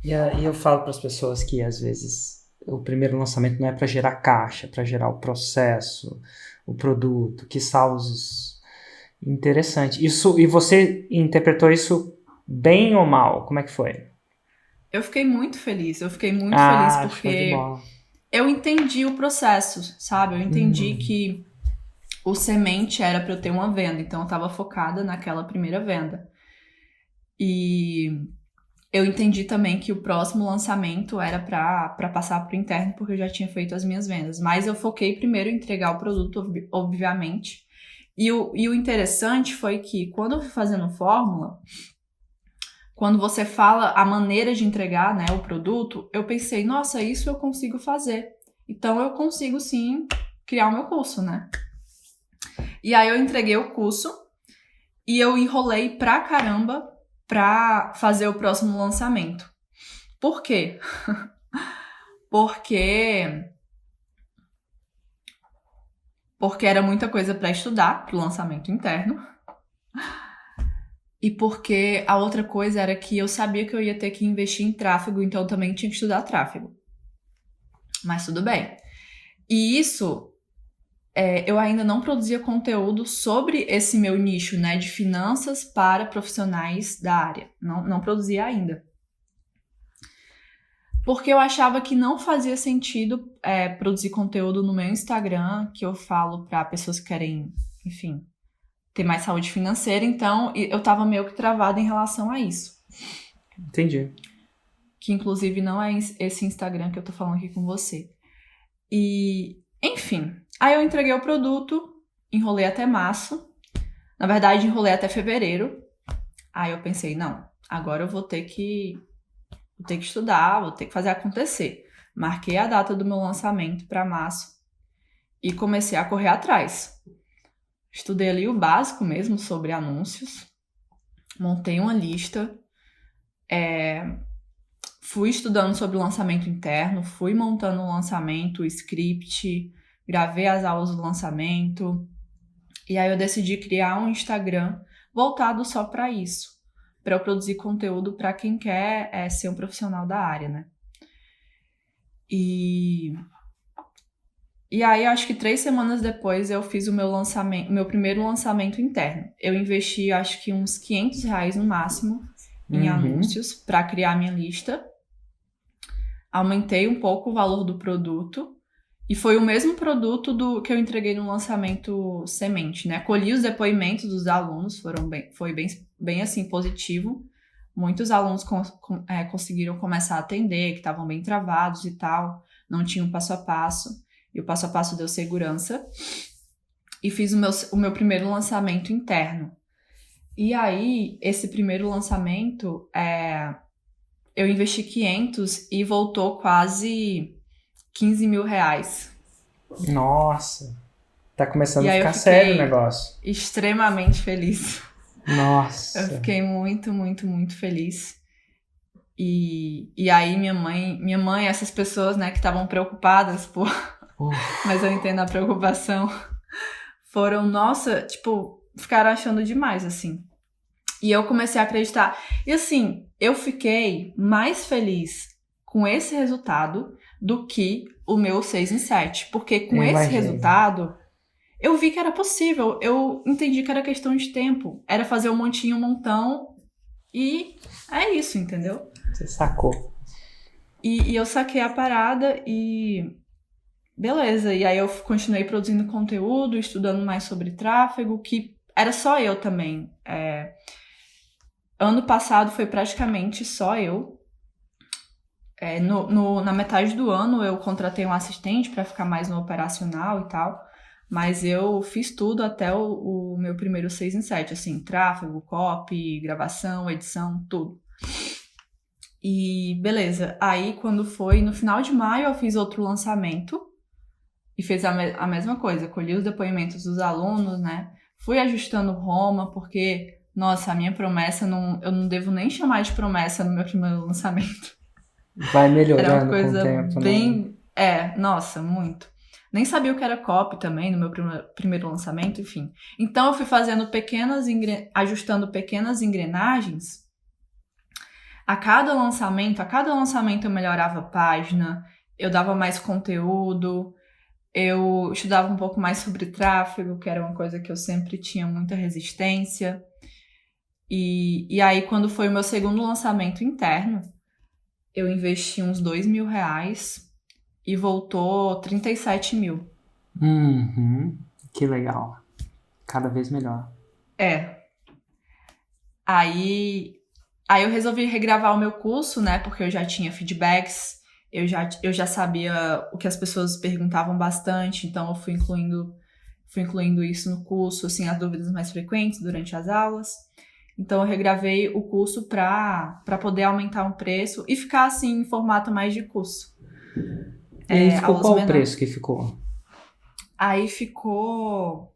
E eu falo para as pessoas que às vezes o primeiro lançamento não é para gerar caixa, é para gerar o processo, o produto, que salvos. Interessante. E você interpretou isso bem ou mal? Como é que foi? Eu fiquei muito feliz feliz show de porque bola. eu entendi o processo, sabe? Eu entendi que o semente era para eu ter uma venda, então eu estava focada naquela primeira venda. E eu entendi também que o próximo lançamento era para passar para o interno, porque eu já tinha feito as minhas vendas. Mas eu foquei primeiro em entregar o produto, obviamente. E o interessante foi que, quando eu fui fazendo fórmula, quando você fala a maneira de entregar, né, o produto, eu pensei, nossa, isso eu consigo fazer. Então, eu consigo, sim, criar o meu curso, né? E aí, eu entreguei o curso e eu enrolei pra caramba pra fazer o próximo lançamento. Por quê? Porque era muita coisa pra estudar pro lançamento interno. E porque a outra coisa era que eu sabia que eu ia ter que investir em tráfego, então eu também tinha que estudar tráfego. Mas tudo bem. E isso, eu ainda não produzia conteúdo sobre esse meu nicho, né, de finanças para profissionais da área. Não produzia ainda. Porque eu achava que não fazia sentido produzir conteúdo no meu Instagram, que eu falo para pessoas que querem, enfim, ter mais saúde financeira. Então, eu tava meio que travada em relação a isso. Entendi. Que, inclusive, não é esse Instagram que eu tô falando aqui com você. E, enfim. Aí eu entreguei o produto, enrolei até março. Na verdade, enrolei até fevereiro. Aí eu pensei, não, agora eu vou ter que estudar, vou ter que fazer acontecer. Marquei a data do meu lançamento para março. e comecei a correr atrás. Estudei ali o básico mesmo sobre anúncios, montei uma lista, fui estudando sobre o lançamento interno, fui montando o lançamento, o script, gravei as aulas do lançamento, e aí eu decidi criar um Instagram voltado só para isso, para eu produzir conteúdo para quem quer ser um profissional da área, né? E aí, acho que 3 semanas depois, eu fiz o meu primeiro lançamento interno. Eu investi, acho que uns R$500 no máximo em anúncios para criar minha lista. Aumentei um pouco o valor do produto. E foi o mesmo produto que eu entreguei no lançamento semente, né? Colhi os depoimentos dos alunos, foi bem assim, positivo. Muitos alunos conseguiram começar a atender, que estavam bem travados e tal, não tinham passo a passo. E o passo a passo deu segurança. E fiz o meu primeiro lançamento interno. E aí, esse primeiro lançamento, eu investi 500 e voltou quase R$15 mil. Nossa, tá começando a ficar sério o negócio. Extremamente feliz. Nossa. Eu fiquei muito, muito, muito feliz. E aí minha mãe, essas pessoas, né, que estavam preocupadas mas eu entendo a preocupação, foram, nossa, tipo, ficaram achando demais, assim. E eu comecei a acreditar. E assim, eu fiquei mais feliz com esse resultado do que o meu 6 em 7. Porque com esse resultado, eu vi que era possível. Eu entendi que era questão de tempo. Era fazer um montinho, um montão. E é isso, entendeu? Você sacou. E eu saquei a parada e... beleza. E aí eu continuei produzindo conteúdo, estudando mais sobre tráfego, que era só eu também. Ano passado foi praticamente só eu. Na metade do ano eu contratei um assistente para ficar mais no operacional e tal, mas eu fiz tudo até o meu primeiro 6 em 7, assim, tráfego, copy, gravação, edição, tudo. E beleza, aí quando foi no final de maio eu fiz outro lançamento e fiz a mesma coisa, colhi os depoimentos dos alunos, né, fui ajustando Roma, porque, nossa, a minha promessa, eu não devo nem chamar de promessa no meu primeiro lançamento. Vai melhorando era uma coisa com o tempo, bem... né? Nossa, muito. Nem sabia o que era copy também no meu primeiro lançamento, enfim. Então eu fui fazendo ajustando pequenas engrenagens. A cada lançamento eu melhorava a página, eu dava mais conteúdo, eu estudava um pouco mais sobre tráfego, que era uma coisa que eu sempre tinha muita resistência. E aí, quando foi o meu segundo lançamento interno, eu investi uns R$2 mil e voltou 37 mil. Que legal. Cada vez melhor. Aí eu resolvi regravar o meu curso, né? Porque eu já tinha feedbacks, eu já sabia o que as pessoas perguntavam bastante, então eu fui incluindo isso no curso, assim, as dúvidas mais frequentes durante as aulas. Então eu regravei o curso para poder aumentar um preço e ficar assim em formato mais de curso. E ficou qual o preço que ficou? Aí ficou...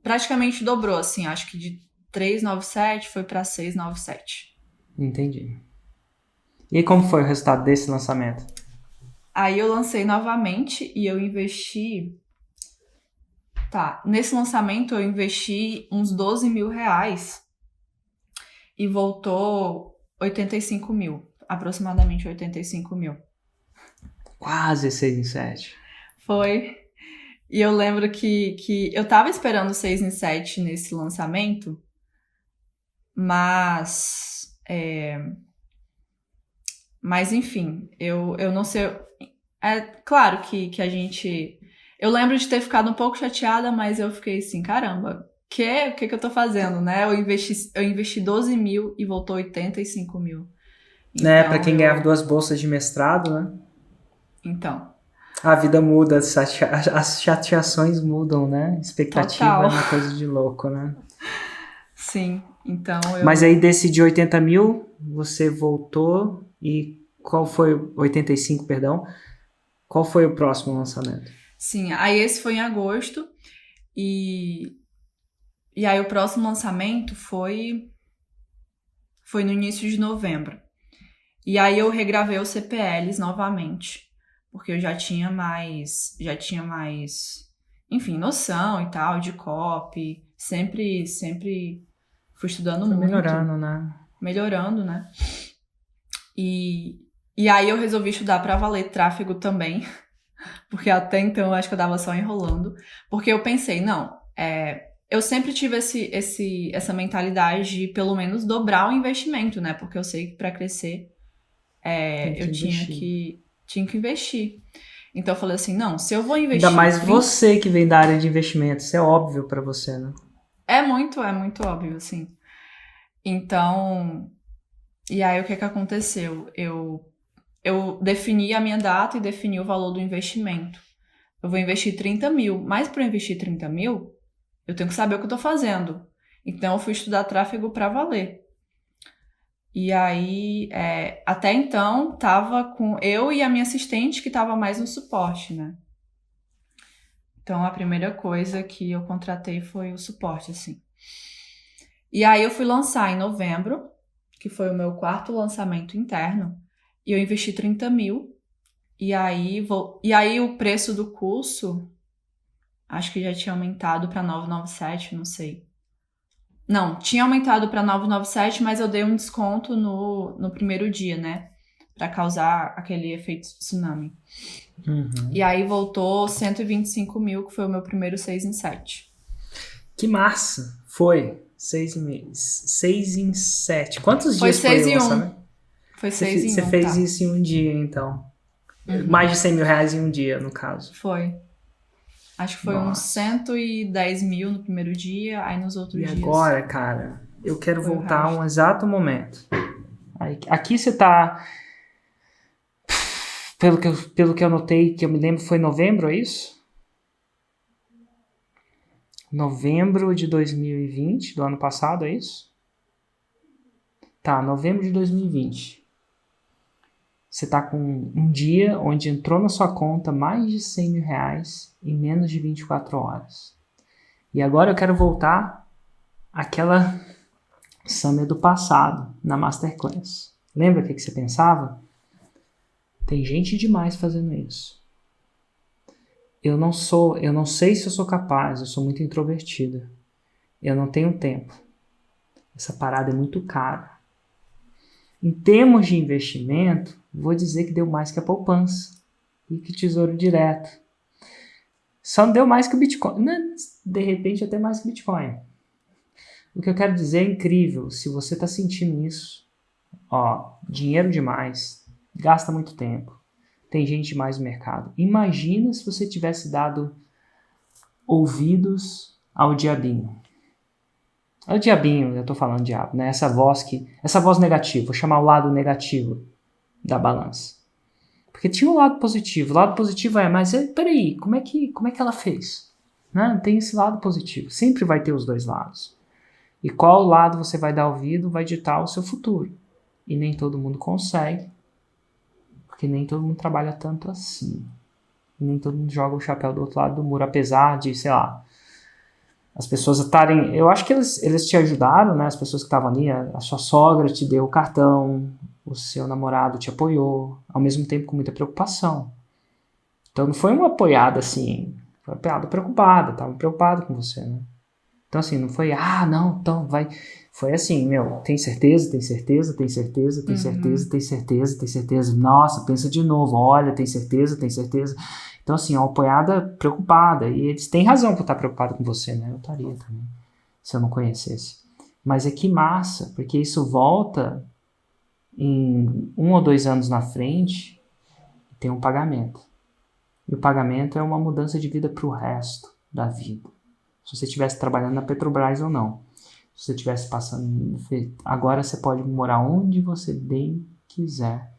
praticamente dobrou, assim, acho que de 397 foi para 697. Entendi. E como foi o resultado desse lançamento? Aí eu lancei novamente e eu investi... nesse lançamento eu investi uns R$12 mil e voltou 85 mil, aproximadamente 85 mil. Quase 6 em 7. Foi. E eu lembro que eu tava esperando 6 em 7 nesse lançamento, mas enfim, eu não sei... É claro que a gente... Eu lembro de ter ficado um pouco chateada, mas eu fiquei assim, caramba, o que eu tô fazendo, né? Eu investi 12 mil e voltou 85 mil. Então, pra quem ganhava 2 bolsas de mestrado, né? Então. A vida muda, as chateações mudam, né? Expectativa Total. É uma coisa de louco, né? Sim, então Mas aí desse de 80 mil, você voltou e qual foi... 85, perdão. Qual foi o próximo lançamento? Sim, aí esse foi em agosto e, e aí o próximo lançamento foi no início de novembro. E aí eu regravei os CPLs novamente, porque eu já tinha mais, enfim, noção e tal de copy, sempre fui estudando Foi muito, melhorando, né? melhorando, né? E, e aí eu resolvi estudar para valer tráfego também, porque até então eu acho que eu tava só enrolando, porque eu pensei, não, eu sempre tive essa mentalidade de pelo menos dobrar o investimento, né? Porque eu sei que para crescer Tem que eu investir. tinha que investir. Então eu falei assim, não, se eu vou Ainda investir mais 30, você que vem da área de investimentos, isso é óbvio pra você, né? é muito óbvio, assim. Então, e aí o que que aconteceu? Eu defini a minha data e defini o valor do investimento. Eu vou investir 30 mil, mas para investir 30 mil, eu tenho que saber o que eu tô fazendo. Então eu fui estudar tráfego para valer. E aí, até então, tava com eu e a minha assistente que tava mais no suporte, né? Então a primeira coisa que eu contratei foi o suporte, assim. E aí eu fui lançar em novembro, que foi o meu quarto lançamento interno, e eu investi 30 mil. E aí o preço do curso, acho que já tinha aumentado para 997, não sei. Não, tinha aumentado para 997, mas eu dei um desconto no primeiro dia, né? Pra causar aquele efeito tsunami. Uhum. E aí voltou 125 mil, que foi o meu primeiro 6 em 7. Que massa! Foi. 6 em 7. Quantos Foi dias foi 6 o em 1. lançamento? Foi Você, 6 em você 1, fez tá? isso em um dia, então. Mais Uhum. de 100 mil reais em um dia, no caso. Foi. Acho que foi uns Nossa. 110 mil no primeiro dia, aí nos E outros dias agora, cara, eu quero foi o voltar a um resto. exato momento. Aqui você tá, pelo que eu notei, que eu me lembro, foi novembro, é isso? Novembro de 2020, do ano passado, é isso? Tá, novembro de 2020. Você tá com um dia onde entrou na sua conta mais de 100 mil reais em menos de 24 horas. E agora eu quero voltar àquela Summer do passado, na Masterclass. Lembra o que você pensava? Tem gente demais fazendo isso. Eu não sei se eu sou capaz, eu sou muito introvertida. Eu não tenho tempo. Essa parada é muito cara. Em termos de investimento, vou dizer que deu mais que a poupança e que tesouro direto. Só não deu mais que o Bitcoin. De repente, até mais que o Bitcoin. O que eu quero dizer é incrível. Se você está sentindo isso, dinheiro demais, gasta muito tempo, tem gente demais no mercado. Imagina se você tivesse dado ouvidos ao diabinho. É o diabinho, eu tô falando diabo, né? Essa voz negativa, vou chamar o lado negativo da balança. Porque tinha um lado positivo. O lado positivo mas peraí, como é que ela fez? Né? Tem esse lado positivo. Sempre vai ter os dois lados. E qual lado você vai dar ouvido vai ditar o seu futuro. E nem todo mundo consegue, porque nem todo mundo trabalha tanto assim. E nem todo mundo joga o chapéu do outro lado do muro, apesar de, sei lá, as pessoas estarem... Eu acho que eles te ajudaram, né? As pessoas que estavam ali, a sua sogra te deu o cartão, o seu namorado te apoiou, ao mesmo tempo com muita preocupação. Então não foi uma apoiada assim, foi uma apoiada preocupada, estavam preocupados com você, né? Então assim, não foi, não, então vai... Foi assim, tem certeza, tem certeza, tem certeza, tem certeza, tem certeza, tem certeza. Nossa, pensa de novo, olha, tem certeza, tem certeza. Então assim, uma apoiada preocupada, e eles têm razão por estar preocupados com você, né? Eu estaria também, se eu não conhecesse. Mas é que massa, porque isso volta em 1 ou 2 anos na frente, tem um pagamento. E o pagamento é uma mudança de vida para o resto da vida. Se você estivesse trabalhando na Petrobras ou não. Se você estivesse passando... Agora você pode morar onde você bem quiser.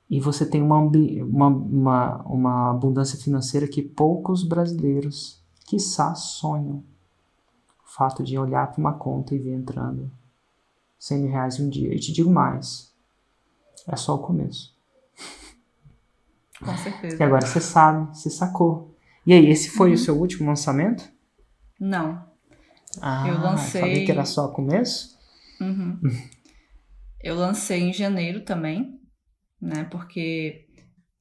E você tem uma abundância financeira que poucos brasileiros, quiçá, sonham. O fato de olhar para uma conta e ver entrando 100 mil reais em um dia. E te digo mais. É só o começo. Com E certeza. agora você sabe, você sacou. E aí, esse foi o seu último lançamento? Não. Ah, Eu lancei... falei que era só o começo? Uhum. Eu lancei em janeiro também, né? Porque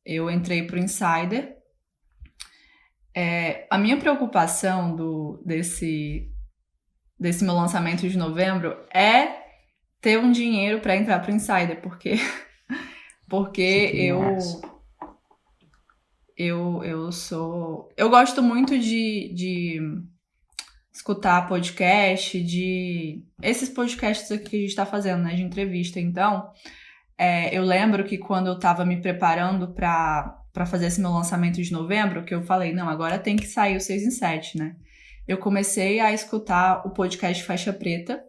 eu entrei pro Insider. A minha preocupação desse meu lançamento de novembro é ter um dinheiro para entrar pro Insider, porque eu gosto muito de escutar podcast, esses podcasts aqui que a gente tá fazendo, né, de entrevista. Então, eu lembro que quando eu tava me preparando pra fazer esse meu lançamento de novembro, que eu falei, não, agora tem que sair o 6 em 7, né? Eu comecei a escutar o podcast Faixa Preta,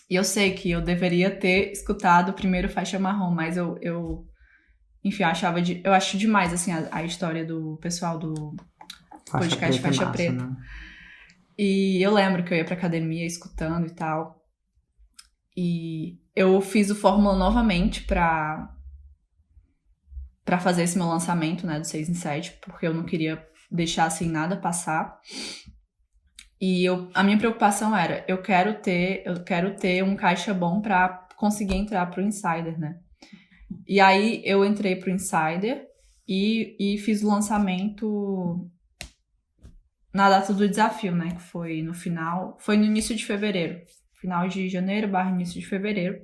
e eu sei que eu deveria ter escutado primeiro Faixa Marrom, mas enfim, eu acho demais, assim, a história do pessoal do podcast Faixa Preta. Né? E eu lembro que eu ia pra academia escutando e tal. E eu fiz o Fórmula novamente pra fazer esse meu lançamento, né, do 6 em 7, porque eu não queria deixar assim nada passar. E a minha preocupação era, eu quero ter um caixa bom pra conseguir entrar pro Insider, né? E aí eu entrei pro Insider e fiz o lançamento na data do desafio, né? Que foi no início de fevereiro. Final de janeiro / início de fevereiro.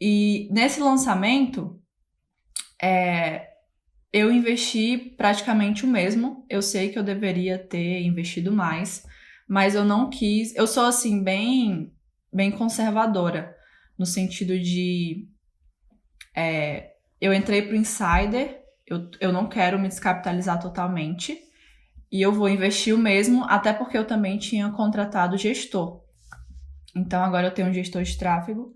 E nesse lançamento, eu investi praticamente o mesmo. Eu sei que eu deveria ter investido mais, mas eu não quis. Eu sou, assim, bem, bem conservadora, no sentido de... eu entrei pro Insider, eu não quero me descapitalizar totalmente, e eu vou investir o mesmo, até porque eu também tinha contratado gestor. Então, agora eu tenho um gestor de tráfego,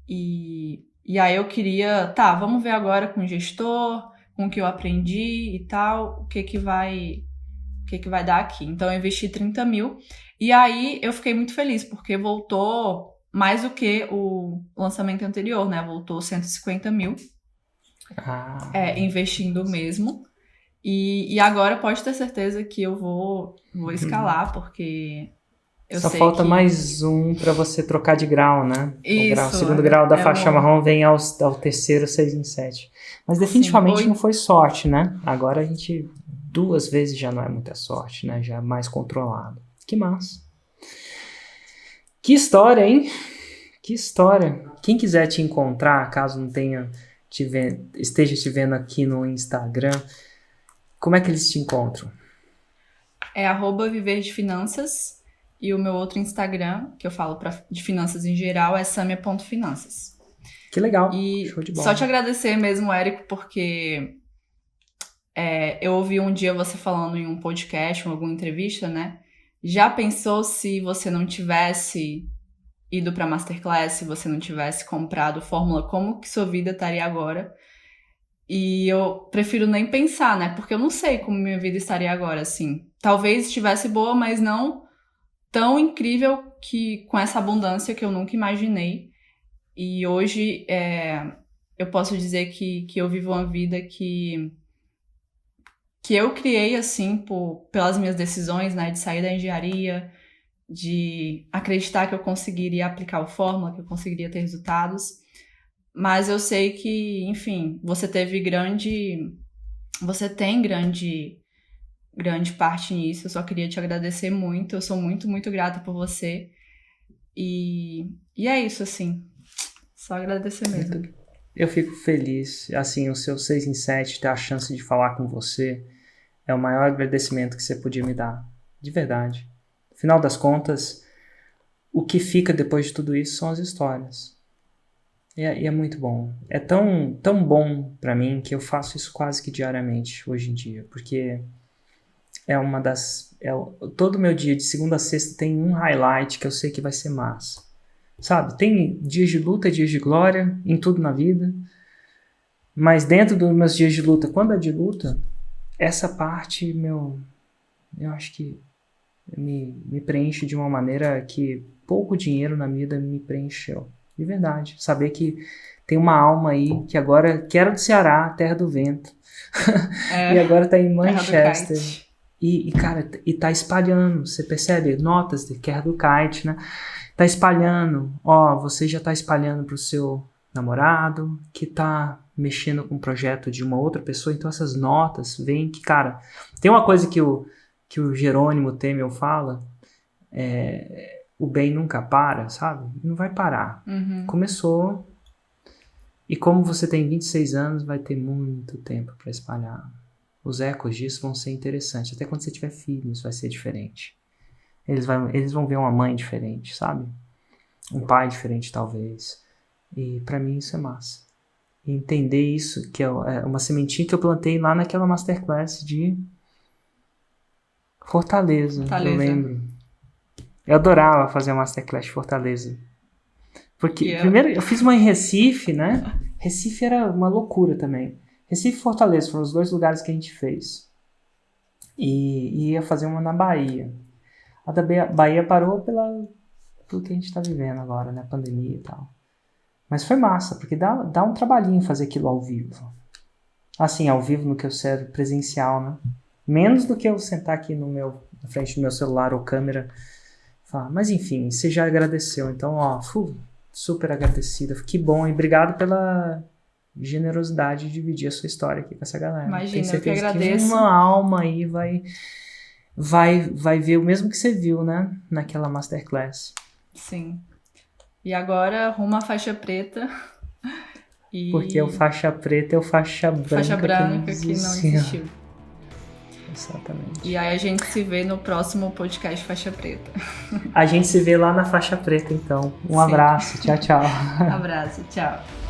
e aí eu queria... vamos ver agora com o gestor, com o que eu aprendi e tal, o que vai dar aqui. Então, eu investi 30 mil, e aí eu fiquei muito feliz, porque voltou mais do que o lançamento anterior, né? Voltou 150 mil, investindo mesmo. E agora pode ter certeza que eu vou escalar, porque eu só sei falta que... mais um para você trocar de grau, né? Isso, o segundo grau da faixa marrom vem ao terceiro 6 em 7. Mas definitivamente não foi sorte, né? Agora a gente 2 vezes já não é muita sorte, né? Já é mais controlado. Que massa. Que história, hein? Que história. Quem quiser te encontrar, caso não esteja te vendo aqui no Instagram, como é que eles te encontram? É @viverdefinanças, e o meu outro Instagram, que eu falo de finanças em geral, é samia.finanças. Que legal, e show de bola. Só te agradecer mesmo, Érico, porque eu ouvi um dia você falando em um podcast, em alguma entrevista, né? Já pensou se você não tivesse ido pra Masterclass, se você não tivesse comprado Fórmula, como que sua vida estaria agora? E eu prefiro nem pensar, né? Porque eu não sei como minha vida estaria agora, assim. Talvez estivesse boa, mas não tão incrível que com essa abundância que eu nunca imaginei. E hoje eu posso dizer que eu vivo uma vida que eu criei, assim, pelas minhas decisões, né? De sair da engenharia, de acreditar que eu conseguiria aplicar o Fórmula, que eu conseguiria ter resultados. Mas eu sei que, enfim, você tem grande parte nisso. Eu só queria te agradecer muito. Eu sou muito, muito grata por você. E é isso, assim. Só agradecer mesmo. Eu fico feliz. Assim, o seu 6 em 7, ter a chance de falar com você, é o maior agradecimento que você podia me dar. De verdade. No final das contas, o que fica depois de tudo isso são as histórias. E é muito bom. É tão, tão bom pra mim que eu faço isso quase que diariamente hoje em dia. Porque todo meu dia, de segunda a sexta, tem um highlight que eu sei que vai ser massa. Sabe? Tem dias de luta, dias de glória, em tudo na vida. Mas dentro dos meus dias de luta, quando é de luta, essa parte, eu acho que me preenche de uma maneira que pouco dinheiro na vida me preencheu. De verdade. Saber que tem uma alma aí que era do Ceará, terra do vento. E agora tá em Manchester. Cara, e tá espalhando, você percebe? Notas de Care do Kite, né? Tá espalhando, você já tá espalhando pro seu namorado, que tá mexendo com o projeto de uma outra pessoa, então essas notas vêm que, cara, tem uma coisa que o Jerônimo Temel fala, o bem nunca para, sabe? Não vai parar. Começou, e como você tem 26 anos, vai ter muito tempo para espalhar. Os ecos disso vão ser interessantes. Até quando você tiver filhos, vai ser diferente. Eles vão ver uma mãe diferente, sabe? Um pai diferente, talvez. E pra mim isso é massa. E entender isso, que é uma sementinha que eu plantei lá naquela masterclass de Fortaleza. Eu lembro. Eu adorava fazer a masterclass de Fortaleza. Porque, primeiro, eu fiz uma em Recife, né? Recife era uma loucura também. Recife e Fortaleza foram os 2 lugares que a gente fez. E ia fazer uma na Bahia. A da Bahia parou pelo que a gente tá vivendo agora, né? Pandemia e tal. Mas foi massa, porque dá um trabalhinho fazer aquilo ao vivo. Assim, ao vivo no que eu sei, presencial, né? Menos do que eu sentar aqui na frente do meu celular ou câmera. Falar. Mas enfim, você já agradeceu. Então, super agradecida. Que bom. E obrigado pela generosidade de dividir a sua história aqui com essa galera. Imagina, eu que agradeço. Que uma alma aí vai ver o mesmo que você viu, né? Naquela masterclass. Sim. E agora, rumo à faixa preta. Porque o faixa preta é o faixa branca, que não existiu. Exatamente. E aí a gente se vê no próximo podcast Faixa Preta. A gente se vê lá na faixa preta, então. Um abraço. Tchau, tchau. Abraço, tchau.